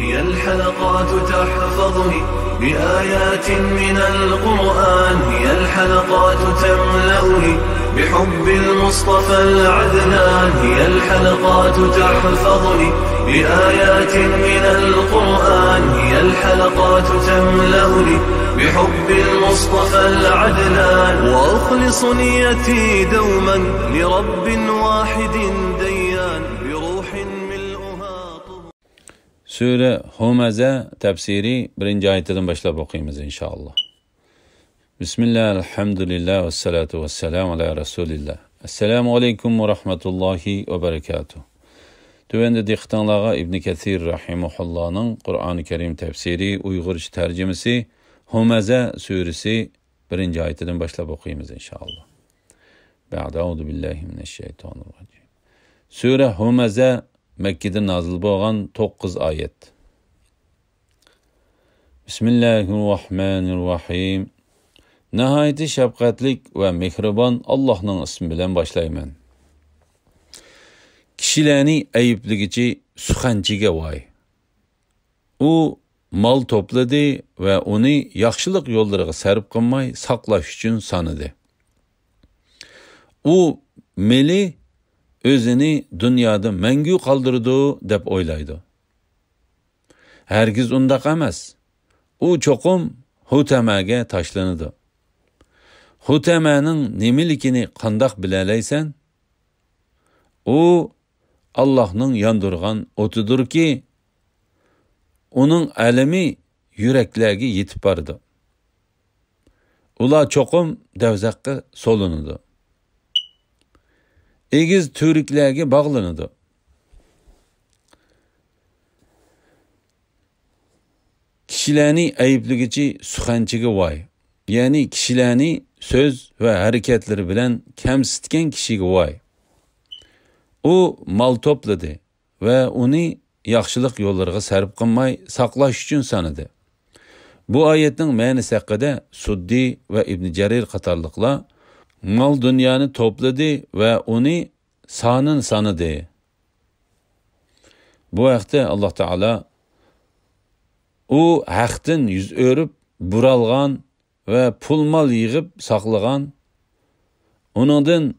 هي الحلقات تحفظني بآيات من القرآن، هي الحلقات تملأني بحب المصطفى العدنان، هي الحلقات تحفظني بآيات من القرآن، هي الحلقات تملأني بحب المصطفى العدنان، وأخلص نيتي دوما لرب واحد ديان بروح ملؤها طهور. Sure Humaza tefsiri 1. ayetinden başlayıp okuyumuz inşallah. Bismillah, elhamdülillah, ve salatu ve selamu ala Resulillah. Esselamu aleyküm ve rahmetullahi ve berekatuhu. Tüvende diktanlağa İbn Kathir rahimuhullah'ın Kur'an-ı Kerim tefsiri Uygurca tercümesi Humaza suresi 1. ayetinden başlayıp okuyumuz inşallah. Ba'da'udu billahi mineşşeytanirracim. Sure Humaza Mekke'de nazil bo'lgan 9 ayet. Bismillahirrahmanirrahim. Nihayeti şefkatlik ve mehribon Allah'ın ismi bilen başlayman. Kishilarni ayıpligichi suxanchiga voy. U mal to'pladi va uni yaxshilik yo'llariga sarf qilmay saqlash uchun sanadi. U meli o'zini dunyoda mangu qoldirdi deb o'ylaydi. Hargiz undaq emas. U cho'qim Hutamaga tashlanadi. Hutamaning nemiligini qandoq bilalaysan? U Allah'ның yandırgan otudur ki, onun alemi yüreklerge yetip bardı. Ula çokum devzakka solunudu. Egiz türüklerge bağlanıdı. Kişilerini ayıpligici suxanchiga vay. Yani kişilerini söz ve hareketleri bilen kemsitken kişiga vay. O mal topladı ve onu yaxshilik yo'llariga sarf qilmay saqlash uchun sanadi. Bu oyatning ma'nosi haqida Suddi ve İbn Jarir qatorliqlar mal dunyoni topladı ve onu sanadi. Bu vaqtda Alloh Taala u haqdan yuz o'rib buralgan ve pul mal yig'ib saqlagan, uningdan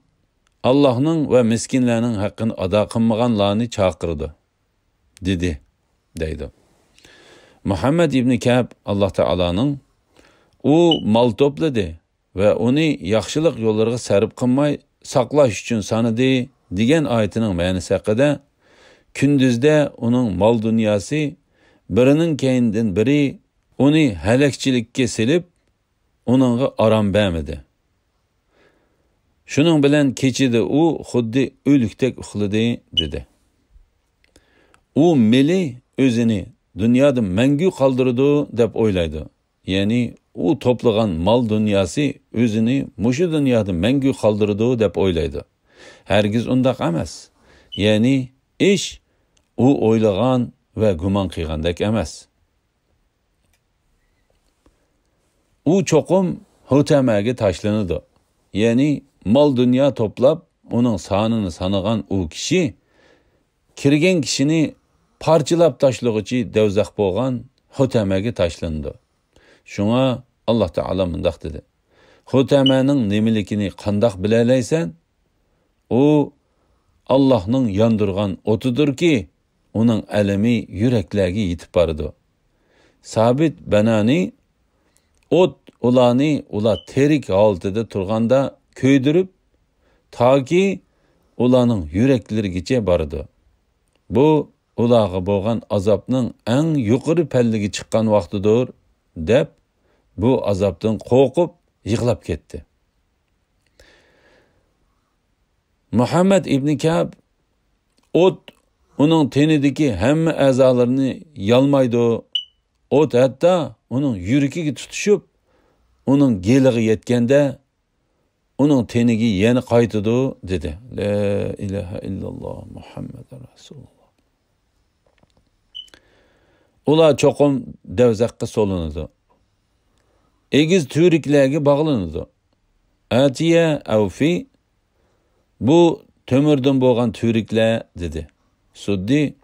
Allah'ın ve miskinlerinin hakkını ada kılmaganlarını çağırdı, dedi, deydi. Muhammed İbni Ka'b Allah Teala'nın o mal topladı ve onu yaxshilik yollarına sarf kılmay saklaş için sanıdı, degan ayetinin ma'nosi haqida kunduzda onun mal dünyası birinin keyninden biri onu halakchilikka silib, onunla aram bermedi. Şunun bilen keçidi u xuddi o'likdek uxladi, dedi. U meli o'zini dunyoda mangu qoldirdi deb o'ylaydi. Ya'ni u to'plagan mal dunyosi o'zini mushu dunyoda mangu qoldirdi deb o'ylaydi. Hargiz undaq emas. Ya'ni ish u o'ylagan va gumon qilgandek emas. U cho'qim Hutamaga tashlanadi. Ya'ni mal dünya toplap onun sanını sanıgan o kişi kirgen kişini parçalap taşlıgıcı devzak boğan Hutamaga taşlandı. Şuna Allah Teala mındaq dedi. Hutamaning nemilikini qandaq bilalaysan? O Allah'ның yandırgan otudur ki onun alemi yüreklerge yetip bardı. Sabit Banani ot ulanı ula terik altıda turganda köydürüp ta ki ulanın yüreklerigice bardı. Bu ulağı boğan azapның en yukarı pelligi çıkkan vaktidir dep bu azaptan korkup yıklap ketdi. Muhammed İbni Ka'b ot onun tenideki hem azalarını yalmaydı. Ot hatta onun yüreği tutuşup onun geliği yetkende onun tenigi yeni qaytıdı, dedi. La ilahe illallah Muhammed Resulullah. Ula çoqum devzakka solunudu. Egiz türüklerge bağlanıdı. Atiye avfi bu tömürden boğan türükler, dedi. Suddi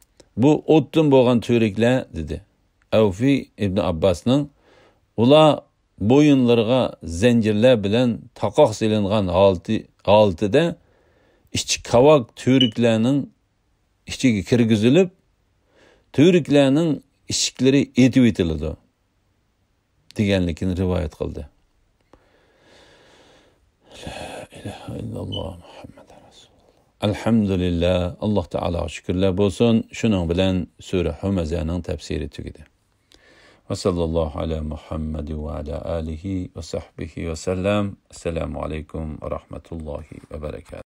bu o'ttin bo'lgan to'riklar dedi. Avfi ibn Abbasning ular bo'yinlariga zanjirlar bilan taqoq silingan holatida ichki kavak to'riklarning ichiga kirgizilib, to'riklarning ishiklari etib etiladi deganligini rivoyat qildi. La ilaha illalloh Muhammad Rasululloh. Alhamdulillah, Alloh taolo shukrlar bo'lsin. Shuning bilan sura Humazaning tafsiri tugadi. Va sallallohu ala Muhammad va ala alihi va sahbihi va sallam. Assalomu alaykum va rahmatullohi va barakatuh.